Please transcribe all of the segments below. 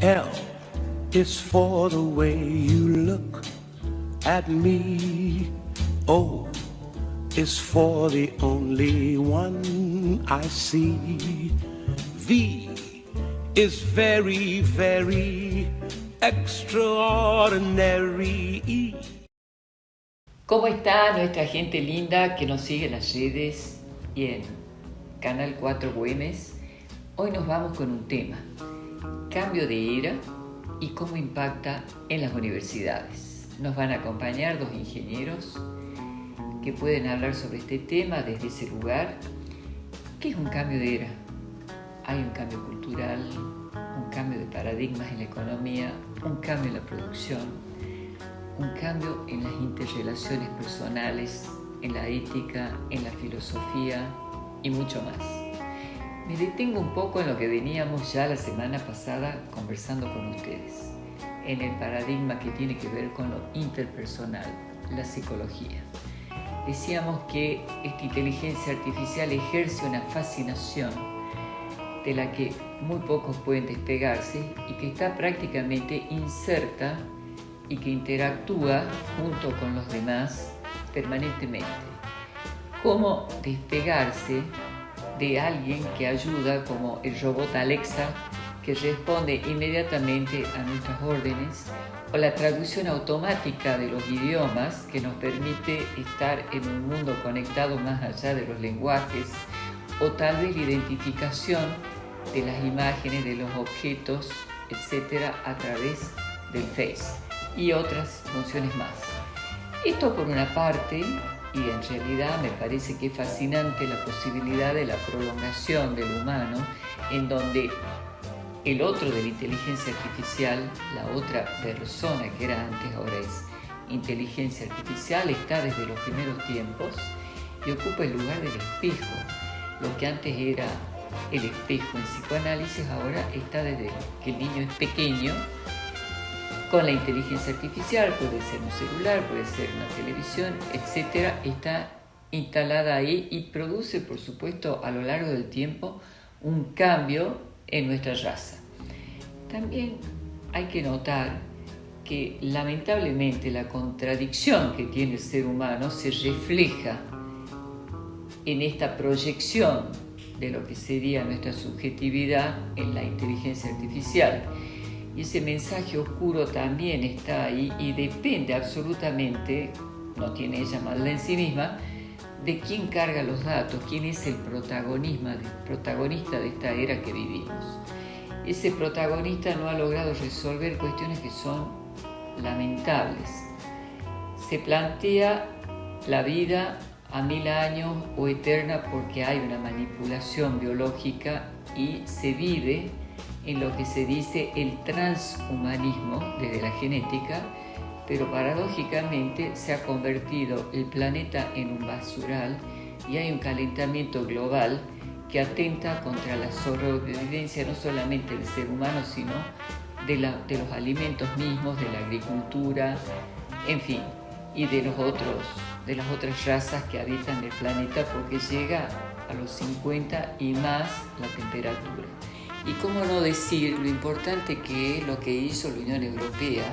L is for the way you look at me. O is for the only one I see. V is very, very extraordinary. ¿Cómo está nuestra gente linda que nos sigue en las redes y en Canal 4 Güemes? Hoy nos vamos con un tema, cambio de era y cómo impacta en las universidades. Nos van a acompañar dos ingenieros que pueden hablar sobre este tema desde ese lugar. ¿Qué es un cambio de era? Hay un cambio cultural, un cambio de paradigmas en la economía, un cambio en la producción, un cambio en las interrelaciones personales, en la ética, en la filosofía y mucho más. Me detengo un poco en lo que veníamos ya la semana pasada conversando con ustedes, en el paradigma que tiene que ver con lo interpersonal, la psicología. Decíamos que esta inteligencia artificial ejerce una fascinación de la que muy pocos pueden despegarse y que está prácticamente inserta y que interactúa junto con los demás permanentemente. ¿Cómo despegarse de alguien que ayuda, como el robot Alexa, que responde inmediatamente a nuestras órdenes, o la traducción automática de los idiomas que nos permite estar en un mundo conectado más allá de los lenguajes, o tal vez la identificación de las imágenes, de los objetos, etcétera, a través del Face y otras funciones más? Esto por una parte, y en realidad me parece que es fascinante la posibilidad de la prolongación del humano, en donde el otro de la inteligencia artificial, la otra persona que era antes, ahora es inteligencia artificial, está desde los primeros tiempos y ocupa el lugar del espejo. Lo que antes era el espejo en psicoanálisis, ahora está desde que el niño es pequeño, con la inteligencia artificial, puede ser un celular, puede ser una televisión, etcétera, está instalada ahí y produce, por supuesto, a lo largo del tiempo, un cambio en nuestra raza. También hay que notar que lamentablemente la contradicción que tiene el ser humano se refleja en esta proyección de lo que sería nuestra subjetividad en la inteligencia artificial. Y ese mensaje oscuro también está ahí y depende absolutamente, no tiene ella maldad en sí misma, de quién carga los datos, quién es el protagonista de esta era que vivimos. Ese protagonista no ha logrado resolver cuestiones que son lamentables. Se plantea la vida a 1000 años o eterna porque hay una manipulación biológica y se vive en lo que se dice el transhumanismo desde la genética, pero paradójicamente se ha convertido el planeta en un basural y hay un calentamiento global que atenta contra la sobrevivencia no solamente del ser humano, sino de los alimentos mismos, de la agricultura, en fin, y de las otras razas que habitan el planeta, porque llega a los 50 y más la temperatura. Y cómo no decir lo importante que es lo que hizo la Unión Europea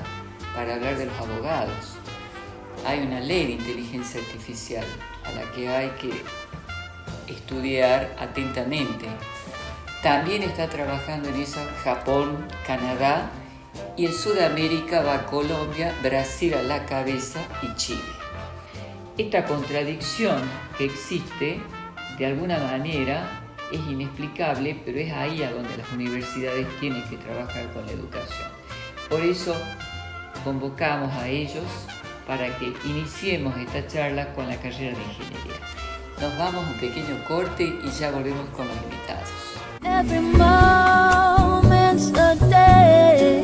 para hablar de los abogados. Hay una ley de inteligencia artificial a la que hay que estudiar atentamente. También está trabajando en eso Japón, Canadá, y en Sudamérica va Colombia, Brasil a la cabeza y Chile. Esta contradicción que existe, de alguna manera, es inexplicable, pero es ahí a donde las universidades tienen que trabajar con la educación. Por eso convocamos a ellos para que iniciemos esta charla con la carrera de ingeniería. Nos vamos a un pequeño corte y ya volvemos con los invitados. Every moment's a day.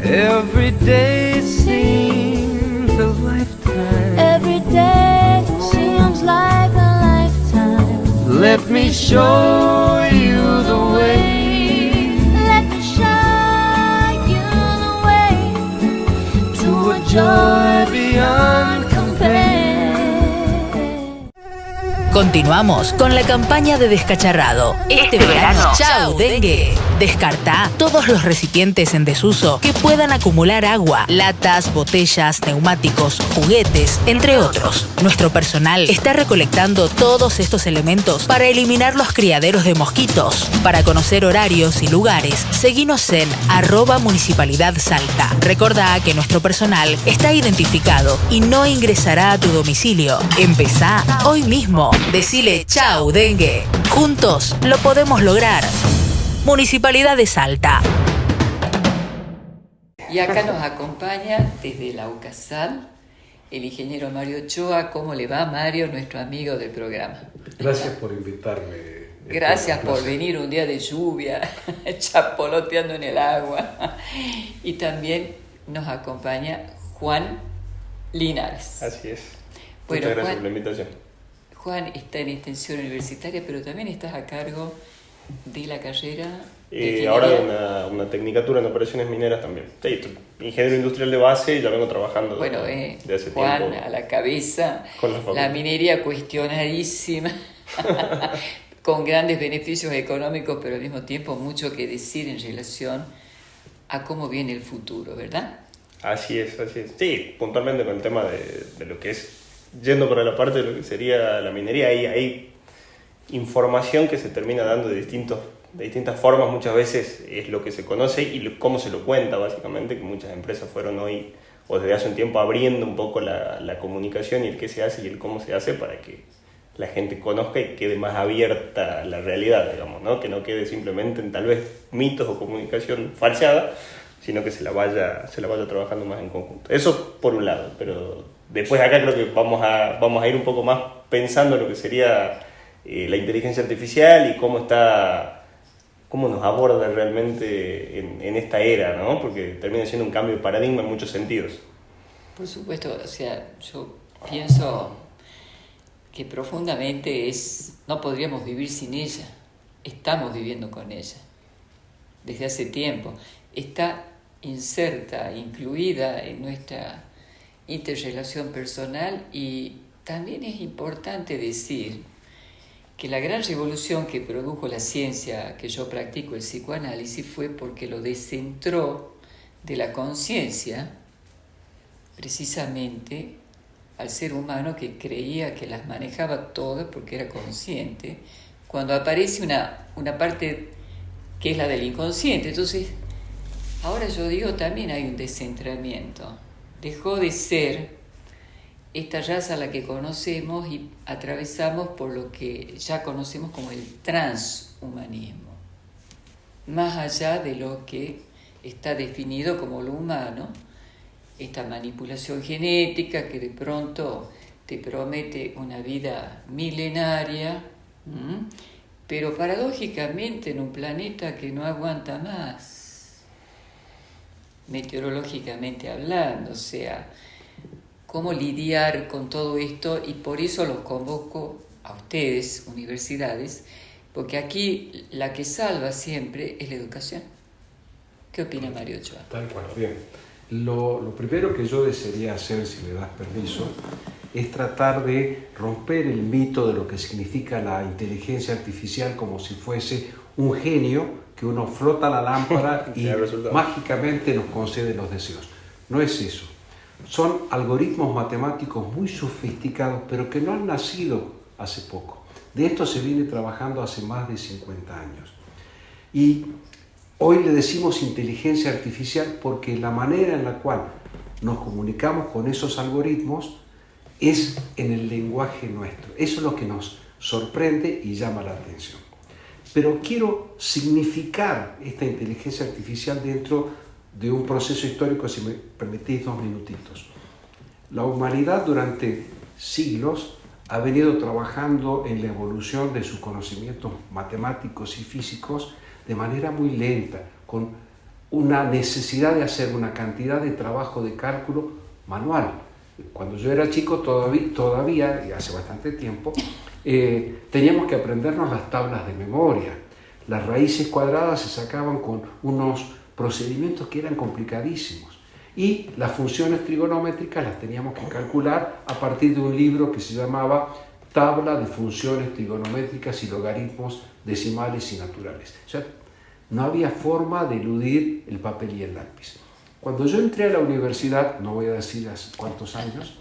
Every day seems a lifetime. Every day seems like a lifetime. Let me show you the way. Let me show you the way to a joy Joy beyond compare. Continuamos con la campaña de descacharrado. Este verano, ¡chau, dengue! Descartá todos los recipientes en desuso que puedan acumular agua, latas, botellas, neumáticos, juguetes, entre otros. Nuestro personal está recolectando todos estos elementos para eliminar los criaderos de mosquitos. Para conocer horarios y lugares, seguinos en @municipalidad_salta. Recordá que nuestro personal está identificado y no ingresará a tu domicilio. Empezá hoy mismo. Decile chau, dengue. Juntos lo podemos lograr. Municipalidad de Salta. Y acá nos acompaña desde la UCASAL el ingeniero Mario Ochoa. ¿Cómo le va, Mario, nuestro amigo del programa? Gracias por invitarme. Gracias por venir un día de lluvia, chapoloteando en el agua. Y también nos acompaña Juan Linares. Así es. Bueno, Muchas gracias Juan, por la invitación. Juan está en extensión universitaria, pero también estás a cargo de la carrera de Ahora ingeniería. una tecnicatura en operaciones mineras también. Sí, ingeniero industrial de base y ya vengo trabajando Bueno, de hace Juan tiempo. a la cabeza, Con la facultad. la minería cuestionadísima, con grandes beneficios económicos, pero al mismo tiempo mucho que decir en relación a cómo viene el futuro, ¿verdad? Así es, así es. Sí, puntualmente con el tema de lo que es, yendo para la parte de lo que sería la minería, hay información que se termina dando de distintas formas, muchas veces es lo que se conoce y cómo se lo cuenta, básicamente, que muchas empresas fueron hoy o desde hace un tiempo abriendo un poco la comunicación y el qué se hace y el cómo se hace para que la gente conozca y quede más abierta a la realidad, digamos, ¿no? Que no quede simplemente en tal vez mitos o comunicación falseada, sino que se la vaya trabajando más en conjunto. Eso por un lado, pero después acá creo que vamos a ir un poco más pensando en lo que sería la inteligencia artificial y cómo nos aborda realmente en esta era, ¿no? Porque termina siendo un cambio de paradigma en muchos sentidos. Por supuesto, o sea, yo pienso que profundamente no podríamos vivir sin ella. Estamos viviendo con ella desde hace tiempo. Está inserta, incluida en nuestra interrelación personal, y también es importante decir que la gran revolución que produjo la ciencia que yo practico, el psicoanálisis, fue porque lo descentró de la conciencia precisamente al ser humano que creía que las manejaba todas porque era consciente, cuando aparece una parte que es la del inconsciente. Entonces, ahora yo digo, también hay un descentramiento. Dejó de ser esta raza a la que conocemos y atravesamos por lo que ya conocemos como el transhumanismo, más allá de lo que está definido como lo humano, esta manipulación genética que de pronto te promete una vida milenaria, pero paradójicamente en un planeta que no aguanta más, meteorológicamente hablando. O sea, cómo lidiar con todo esto, y por eso los convoco a ustedes, universidades, porque aquí la que salva siempre es la educación. ¿Qué opina Mario Ochoa? Tal cual, bien. Lo primero que yo desearía hacer, si me das permiso, es tratar de romper el mito de lo que significa la inteligencia artificial como si fuese un genio que uno frota la lámpara y mágicamente nos concede los deseos. No es eso. Son algoritmos matemáticos muy sofisticados, pero que no han nacido hace poco. De esto se viene trabajando hace más de 50 años. Y hoy le decimos inteligencia artificial porque la manera en la cual nos comunicamos con esos algoritmos es en el lenguaje nuestro. Eso es lo que nos sorprende y llama la atención. Pero quiero significar esta inteligencia artificial dentro de un proceso histórico, si me permitís 2 minutitos. La humanidad durante siglos ha venido trabajando en la evolución de sus conocimientos matemáticos y físicos de manera muy lenta, con una necesidad de hacer una cantidad de trabajo de cálculo manual. Cuando yo era chico todavía y hace bastante tiempo, teníamos que aprendernos las tablas de memoria. Las raíces cuadradas se sacaban con unos procedimientos que eran complicadísimos. Y las funciones trigonométricas las teníamos que calcular a partir de un libro que se llamaba tabla de funciones trigonométricas y logaritmos decimales y naturales. O sea, no había forma de eludir el papel y el lápiz. Cuando yo entré a la universidad, no voy a decir hace cuántos años,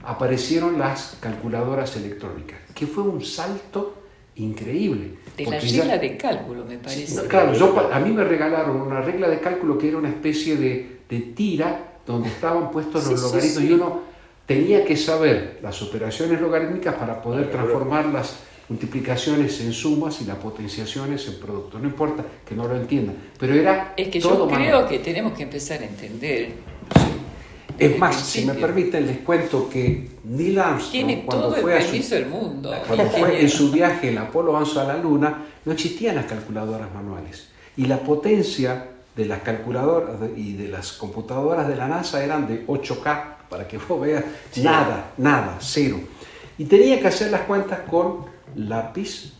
aparecieron las calculadoras electrónicas, que fue un salto increíble. De la porque regla de cálculo, me parece. Claro, a mí me regalaron una regla de cálculo que era una especie de tira donde estaban puestos los logaritmos y uno tenía que saber las operaciones logarítmicas para poder transformar las multiplicaciones en sumas y las potenciaciones en productos. No importa que no lo entiendan, pero era Es que todo yo creo manual. que tenemos que empezar a entender. Es más, principio. si me permiten, les cuento que Neil Armstrong, Tiene cuando todo el fue, permiso del mundo. cuando fue en su viaje el Apolo 11 a la Luna, no existían las calculadoras manuales. Y la potencia de las calculadoras y de las computadoras de la NASA eran de 8K, para que vos veas, nada, cero. Y tenía que hacer las cuentas con lápiz,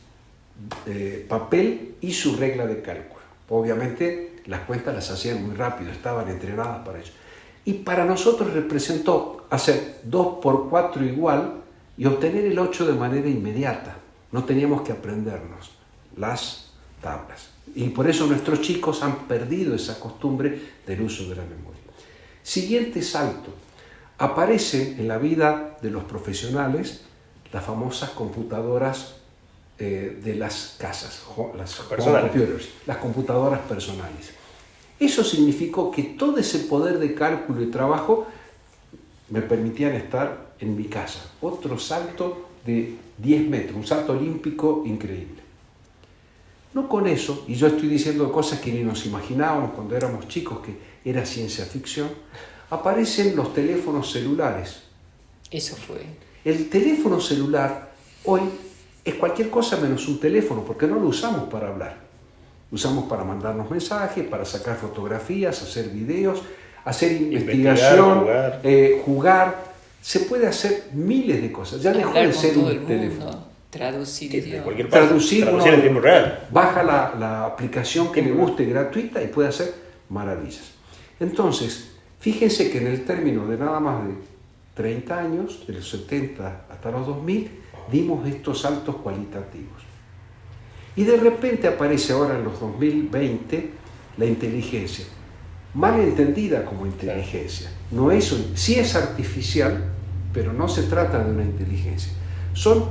papel y su regla de cálculo. Obviamente las cuentas las hacían muy rápido, estaban entrenadas para ello. Y para nosotros representó hacer 2 por 4 igual y obtener el 8 de manera inmediata. No teníamos que aprendernos las tablas. Y por eso nuestros chicos han perdido esa costumbre del uso de la memoria. Siguiente salto. Aparece en la vida de los profesionales las famosas computadoras de las casas, las home computers, las computadoras personales. Eso significó que todo ese poder de cálculo y trabajo me permitían estar en mi casa. Otro salto de 10 metros, un salto olímpico increíble. No con eso, y yo estoy diciendo cosas que ni nos imaginábamos cuando éramos chicos, que era ciencia ficción, aparecen los teléfonos celulares. Eso fue. El teléfono celular hoy es cualquier cosa menos un teléfono, porque no lo usamos para hablar. Lo usamos para mandarnos mensajes, para sacar fotografías, hacer videos, hacer investigación, jugar. Se puede hacer miles de cosas. Ya dejó Hablar de con ser todo un el teléfono. mundo, traducir De idiomas. cualquier parte. Traducir En tiempo real. baja la aplicación que le guste, gratuita, y puede hacer maravillas. Entonces, fíjense que en el término de nada más de 30 años, de los 70 hasta los 2000, dimos estos saltos cualitativos. Y de repente aparece ahora en los 2020 la inteligencia, mal entendida como inteligencia. No es, sí es artificial, pero no se trata de una inteligencia. Son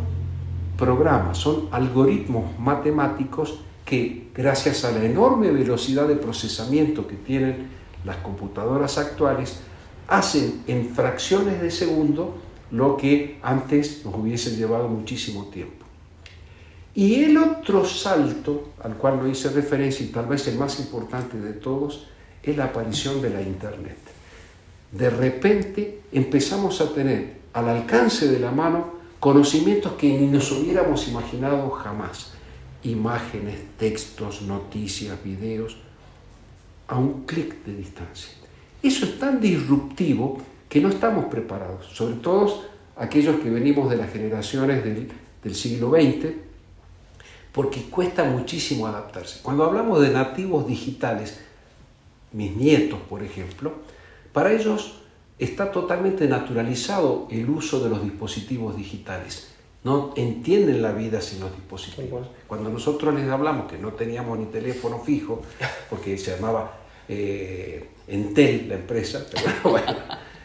programas, son algoritmos matemáticos que, gracias a la enorme velocidad de procesamiento que tienen las computadoras actuales, hacen en fracciones de segundo lo que antes nos hubiese llevado muchísimo tiempo. Y el otro salto, al cual no hice referencia y tal vez el más importante de todos, es la aparición de la Internet. De repente empezamos a tener al alcance de la mano conocimientos que ni nos hubiéramos imaginado jamás. Imágenes, textos, noticias, videos, a un clic de distancia. Eso es tan disruptivo que no estamos preparados, sobre todo aquellos que venimos de las generaciones del siglo XX, porque cuesta muchísimo adaptarse. Cuando hablamos de nativos digitales, mis nietos, por ejemplo, para ellos está totalmente naturalizado el uso de los dispositivos digitales. No entienden la vida sin los dispositivos. Cuando nosotros les hablamos que no teníamos ni teléfono fijo, porque se llamaba Entel la empresa, pero bueno,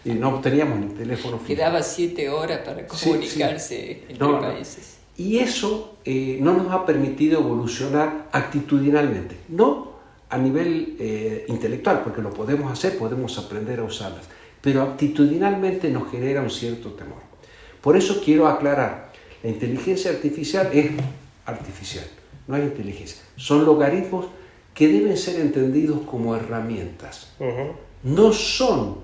y no teníamos ni teléfono fijo. Quedaba 7 horas para comunicarse entre países. Y eso no nos ha permitido evolucionar actitudinalmente, no a nivel intelectual, porque lo podemos hacer, podemos aprender a usarlas, pero actitudinalmente nos genera un cierto temor. Por eso quiero aclarar, la inteligencia artificial es artificial, no hay inteligencia. Son logaritmos que deben ser entendidos como herramientas. No son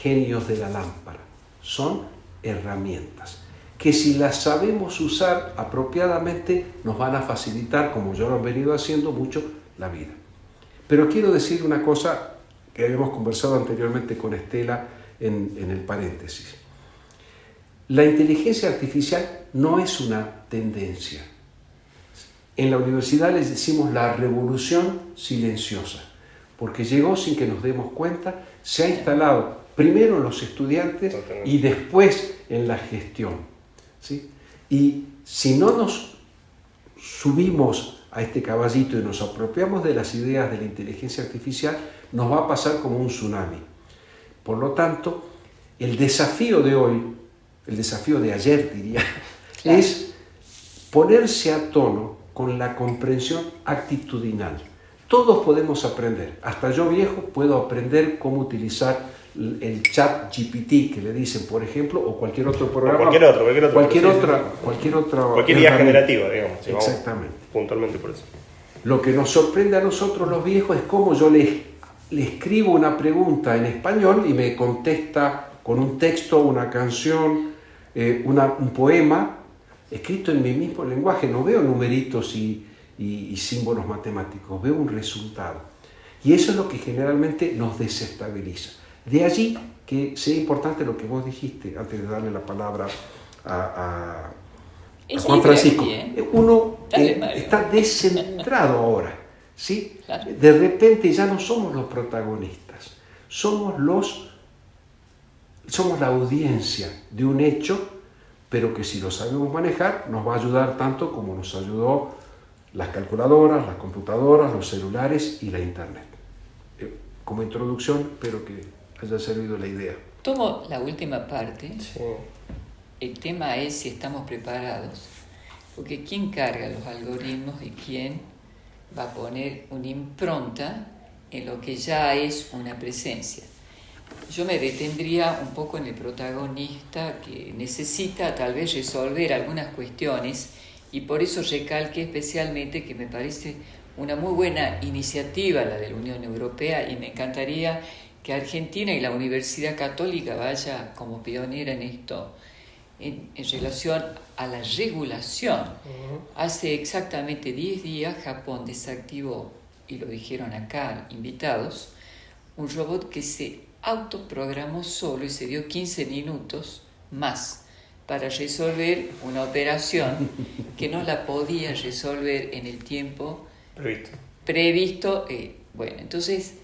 genios de la lámpara, son herramientas que si las sabemos usar apropiadamente nos van a facilitar, como yo lo he venido haciendo mucho, la vida. Pero quiero decir una cosa que habíamos conversado anteriormente con Estela en el paréntesis. La inteligencia artificial no es una tendencia. En la universidad les decimos la revolución silenciosa, porque llegó sin que nos demos cuenta, se ha instalado primero en los estudiantes y después en la gestión, ¿sí? Y si no nos subimos a este caballito y nos apropiamos de las ideas de la inteligencia artificial, nos va a pasar como un tsunami. Por lo tanto, el desafío de hoy, el desafío de ayer diría, Claro. es ponerse a tono con la comprensión actitudinal. Todos podemos aprender, hasta yo viejo puedo aprender cómo utilizar el chat GPT que le dicen, por ejemplo, o cualquier otro programa. Cualquier otro. Cualquier Sí, otra Cualquier IA herramienta. generativa, digamos. Si vamos Exactamente. puntualmente por eso. Lo que nos sorprende a nosotros los viejos es cómo yo le escribo una pregunta en español y me contesta con un texto, una canción, un poema, escrito en mi mismo lenguaje. No veo numeritos y símbolos matemáticos, veo un resultado. Y eso es lo que generalmente nos desestabiliza. De allí que sea importante lo que vos dijiste, antes de darle la palabra a Juan Francisco. Uno Dale, Mario. está descentrado ahora, ¿sí? Claro. De repente ya no somos los protagonistas, somos la audiencia de un hecho, pero que si lo sabemos manejar nos va a ayudar tanto como nos ayudó las calculadoras, las computadoras, los celulares y la internet. Como introducción, espero que haya servido la idea. Tomo la última parte. Sí. El tema es si estamos preparados, porque ¿quién carga los algoritmos y quién va a poner una impronta en lo que ya es una presencia? Yo me detendría un poco en el protagonista que necesita tal vez resolver algunas cuestiones, y por eso recalque especialmente que me parece una muy buena iniciativa la de la Unión Europea, y me encantaría que Argentina y la Universidad Católica vaya como pionera en esto, en relación a la regulación. Hace exactamente 10 días Japón desactivó, y lo dijeron acá invitados, un robot que se autoprogramó solo y se dio 15 minutos más para resolver una operación que no la podía resolver en el tiempo previsto. Bueno, entonces,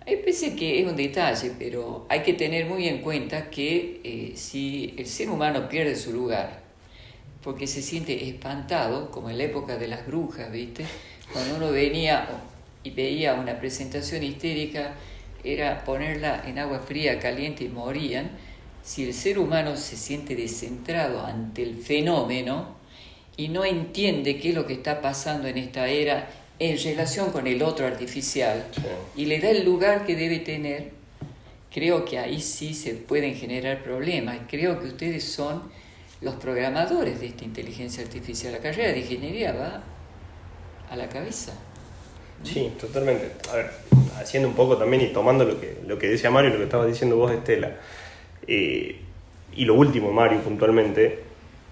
hay veces que es un detalle, pero hay que tener muy en cuenta que si el ser humano pierde su lugar, porque se siente espantado, como en la época de las brujas, ¿viste? Cuando uno venía y veía una presentación histérica, era ponerla en agua fría, caliente y morían. Si el ser humano se siente descentrado ante el fenómeno y no entiende qué es lo que está pasando en esta era en relación con el otro artificial, Sí. y le da el lugar que debe tener, creo que ahí sí se pueden generar problemas. Creo que ustedes son los programadores de esta inteligencia artificial. La carrera de ingeniería va a la cabeza. Sí, totalmente. A ver, haciendo un poco también y tomando lo que decía Mario y lo que estabas diciendo vos, Estela, y lo último, Mario, puntualmente,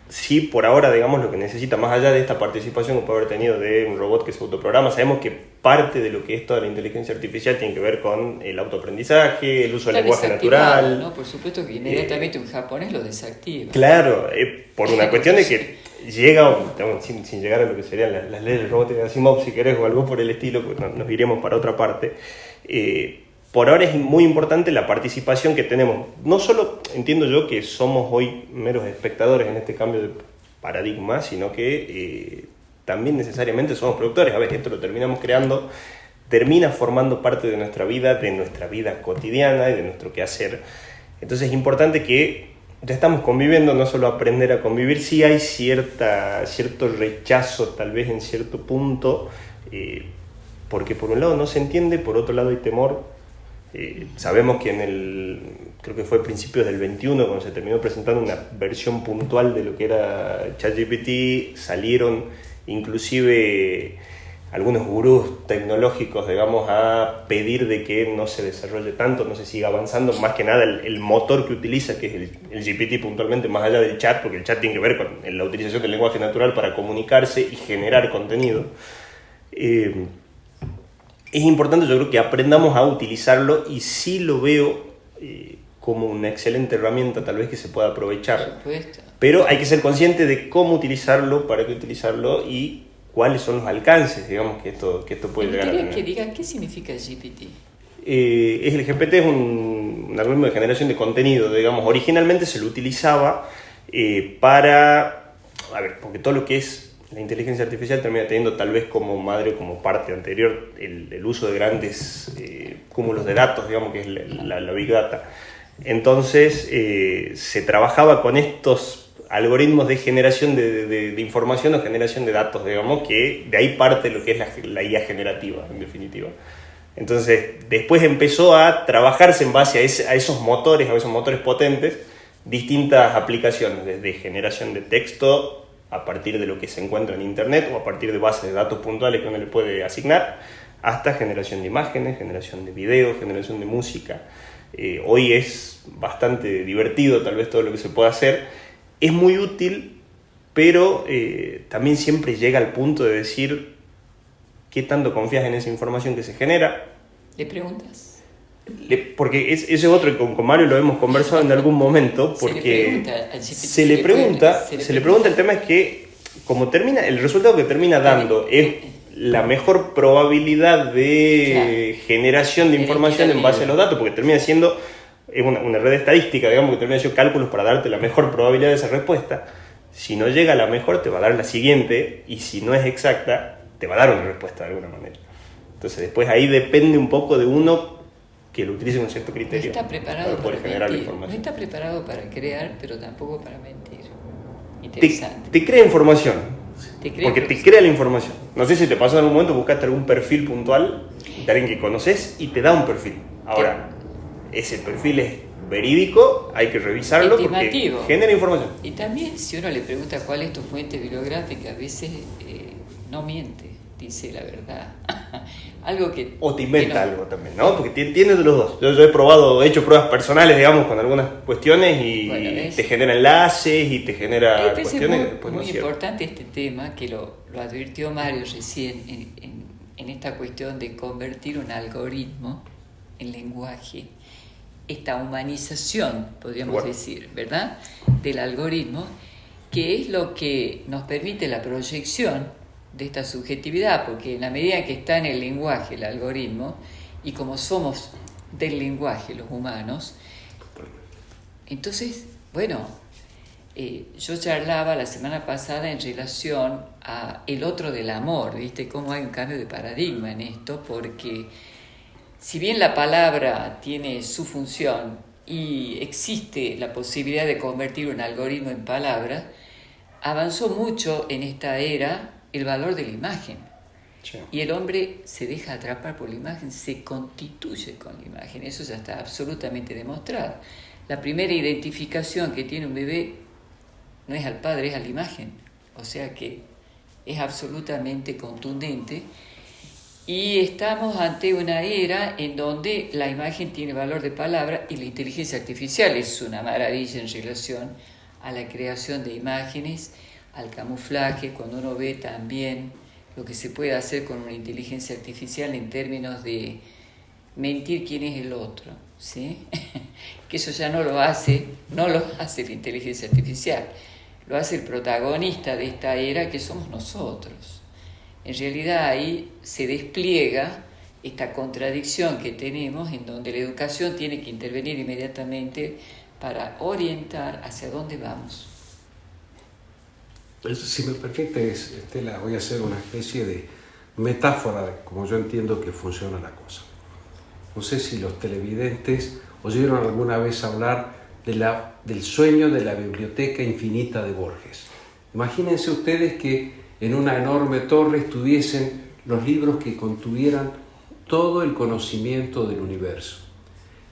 sí, por ahora, digamos, lo que necesita, más allá de esta participación que puede haber tenido de un robot que se autoprograma, sabemos que parte de lo que es toda la inteligencia artificial tiene que ver con el autoaprendizaje, el uso del lenguaje Desactivado, natural. ¿no? Por supuesto que inmediatamente un japonés lo desactiva. Claro, por una cuestión de que llega, digamos, sin llegar a lo que serían las leyes de robótica de Asimov, si querés, o algo por el estilo, pues nos iremos para otra parte. Por ahora es muy importante la participación que tenemos. No solo entiendo yo que somos hoy meros espectadores en este cambio de paradigma, sino que también necesariamente somos productores. A ver, esto lo terminamos creando, termina formando parte de nuestra vida cotidiana y de nuestro quehacer. Entonces es importante que ya estamos conviviendo, no solo aprender a convivir, sí hay cierto rechazo tal vez en cierto punto, porque por un lado no se entiende, por otro lado hay temor. Sabemos que creo que fue a principios del 21 cuando se terminó presentando una versión puntual de lo que era ChatGPT, salieron inclusive algunos gurús tecnológicos, digamos, a pedir de que no se desarrolle tanto, no se siga avanzando, más que nada el motor que utiliza, que es el GPT puntualmente, más allá del chat, porque el chat tiene que ver con la utilización del lenguaje natural para comunicarse y generar contenido. Es importante, yo creo, que aprendamos a utilizarlo, y sí lo veo como una excelente herramienta tal vez que se pueda aprovechar. Por supuesto. Pero hay que ser consciente de cómo utilizarlo, para qué utilizarlo y cuáles son los alcances, digamos, que esto puede Me llegar a gustaría tener. que digan qué significa GPT. El GPT es un algoritmo de generación de contenido, digamos. Originalmente se lo utilizaba para... a ver, porque todo lo que es la inteligencia artificial termina teniendo tal vez como madre o como parte anterior el uso de grandes cúmulos de datos, digamos, que es la Big Data. Entonces se trabajaba con estos algoritmos de generación de información o generación de datos, digamos, que de ahí parte lo que es la IA generativa, en definitiva. Entonces, después empezó a trabajarse en base a esos motores potentes, distintas aplicaciones, desde generación de texto a partir de lo que se encuentra en internet o a partir de bases de datos puntuales que uno le puede asignar, hasta generación de imágenes, generación de videos, generación de música. Hoy es bastante divertido tal vez todo lo que se puede hacer. Es muy útil, pero también siempre llega al punto de decir qué tanto confías en esa información que se genera. ¿Le preguntas? Porque ese es otro, y con Mario lo hemos conversado en algún momento, porque se le pregunta, el tema es que como termina, el resultado que termina dando es la mejor probabilidad de generación de información en base a los datos, porque termina siendo una red estadística, digamos, que termina haciendo cálculos para darte la mejor probabilidad de esa respuesta. Si no llega a la mejor, te va a dar la siguiente, y si no es exacta, te va a dar una respuesta de alguna manera. Entonces después ahí depende un poco de uno que lo utilice con cierto criterio. No está preparado para generar la mentir. información. No está preparado para crear, pero tampoco para mentir. Interesante. Te crea información, Te porque te crea la información. No sé si te pasó en algún momento, buscaste algún perfil puntual de alguien que conoces y te da un perfil. Ahora, ese perfil es verídico, hay que revisarlo porque genera información. Y también si uno le pregunta cuál es tu fuente bibliográfica, a veces no miente, dice la verdad. Algo que... O te inventa algo también, ¿no? Porque tiene de los dos. Yo he probado, he hecho pruebas personales, digamos, con algunas cuestiones y te genera enlaces y te genera cuestiones que después no es cierto. Muy importante este tema, que lo advirtió Mario recién, en esta cuestión de convertir un algoritmo en lenguaje. Esta humanización, podríamos decir, ¿verdad?, del algoritmo, que es lo que nos permite la proyección de esta subjetividad, porque en la medida que está en el lenguaje el algoritmo, y como somos del lenguaje los humanos, entonces, bueno, yo charlaba la semana pasada en relación a el otro del amor, ¿viste? Cómo hay un cambio de paradigma en esto, porque si bien la palabra tiene su función y existe la posibilidad de convertir un algoritmo en palabra, avanzó mucho en esta era el valor de la imagen. Sí. Y el hombre se deja atrapar por la imagen, se constituye con la imagen. Eso ya está absolutamente demostrado. La primera identificación que tiene un bebé no es al padre, es a la imagen. O sea que es absolutamente contundente. Y estamos ante una era en donde la imagen tiene valor de palabra y la inteligencia artificial es una maravilla en relación a la creación de imágenes, al camuflaje, cuando uno ve también lo que se puede hacer con una inteligencia artificial en términos de mentir quién es el otro, ¿sí? Que eso ya no lo hace la inteligencia artificial, lo hace el protagonista de esta era, que somos nosotros. En realidad ahí se despliega esta contradicción que tenemos, en donde la educación tiene que intervenir inmediatamente para orientar hacia dónde vamos. Si me permites, Estela, voy a hacer una especie de metáfora de cómo yo entiendo que funciona la cosa. No sé si los televidentes oyeron alguna vez hablar del sueño de la biblioteca infinita de Borges. Imagínense ustedes que en una enorme torre estuviesen los libros que contuvieran todo el conocimiento del universo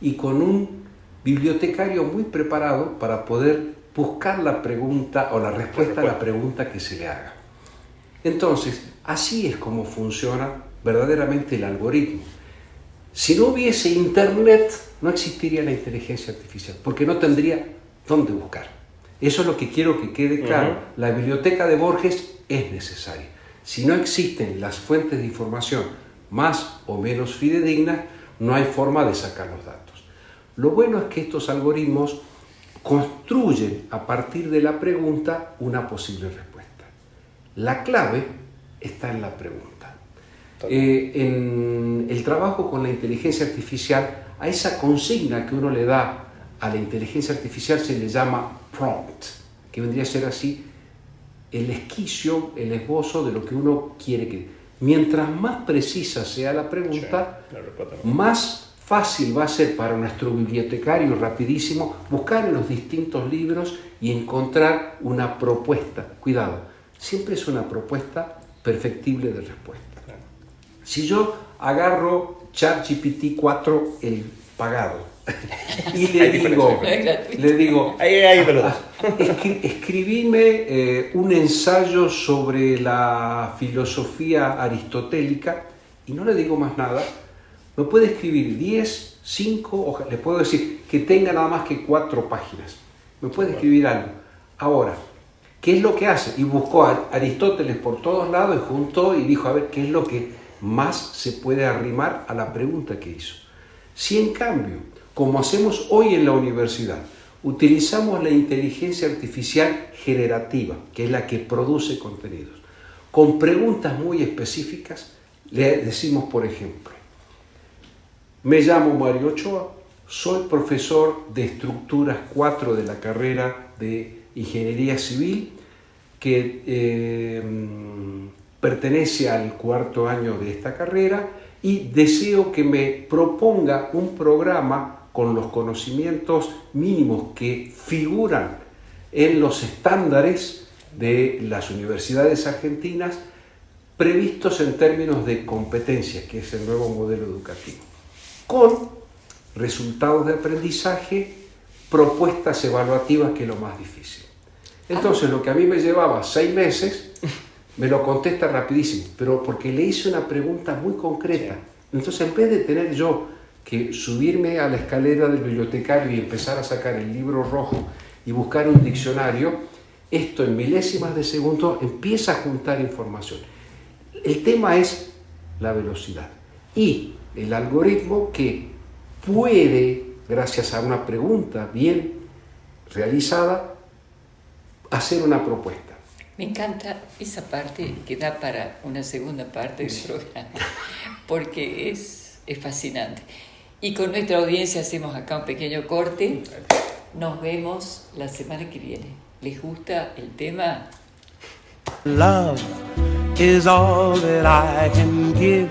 y con un bibliotecario muy preparado para poder buscar la pregunta o la respuesta a la pregunta que se le haga. Entonces, así es como funciona verdaderamente el algoritmo. Si no hubiese internet, no existiría la inteligencia artificial, porque no tendría dónde buscar. Eso es lo que quiero que quede claro. La biblioteca de Borges es necesaria. Si no existen las fuentes de información más o menos fidedignas, no hay forma de sacar los datos. Lo bueno es que estos algoritmos construyen a partir de la pregunta una posible respuesta. La clave está en la pregunta. En el trabajo con la inteligencia artificial, a esa consigna que uno le da a la inteligencia artificial se le llama prompt, que vendría a ser así: el esquicio, el esbozo de lo que uno quiere que... Mientras más precisa sea la pregunta, Sí, la respuesta no. más fácil va a ser para nuestro bibliotecario rapidísimo buscar en los distintos libros y encontrar una propuesta. Cuidado, siempre es una propuesta perfectible de respuesta. Si yo agarro ChatGPT 4, el pagado, y le digo, Ahí te lo doy. escribime un ensayo sobre la filosofía aristotélica, y no le digo más nada, me puede escribir 10, 5 hojas, le puedo decir que tenga nada más que 4 páginas, me puede escribir algo. Ahora, ¿qué es lo que hace? Y buscó a Aristóteles por todos lados y juntó y dijo, a ver, ¿qué es lo que más se puede arrimar a la pregunta que hizo? Si en cambio, como hacemos hoy en la universidad, utilizamos la inteligencia artificial generativa, que es la que produce contenidos, con preguntas muy específicas, le decimos, por ejemplo, me llamo Mario Ochoa, soy profesor de estructuras 4 de la carrera de Ingeniería Civil, que pertenece al 4º año de esta carrera, y deseo que me proponga un programa con los conocimientos mínimos que figuran en los estándares de las universidades argentinas previstos en términos de competencias, que es el nuevo modelo educativo, con resultados de aprendizaje, propuestas evaluativas, que es lo más difícil. Entonces, lo que a mí me llevaba 6 meses, me lo contesta rapidísimo, pero porque le hice una pregunta muy concreta. Entonces, en vez de tener yo que subirme a la escalera del bibliotecario y empezar a sacar el libro rojo y buscar un diccionario, esto en milésimas de segundo empieza a juntar información. El tema es la velocidad y el algoritmo que puede, gracias a una pregunta bien realizada, hacer una propuesta. Me encanta esa parte que da para una segunda parte del programa, porque es fascinante. Y con nuestra audiencia hacemos acá un pequeño corte. Nos vemos la semana que viene. ¿Les gusta el tema? Love is all that I can give.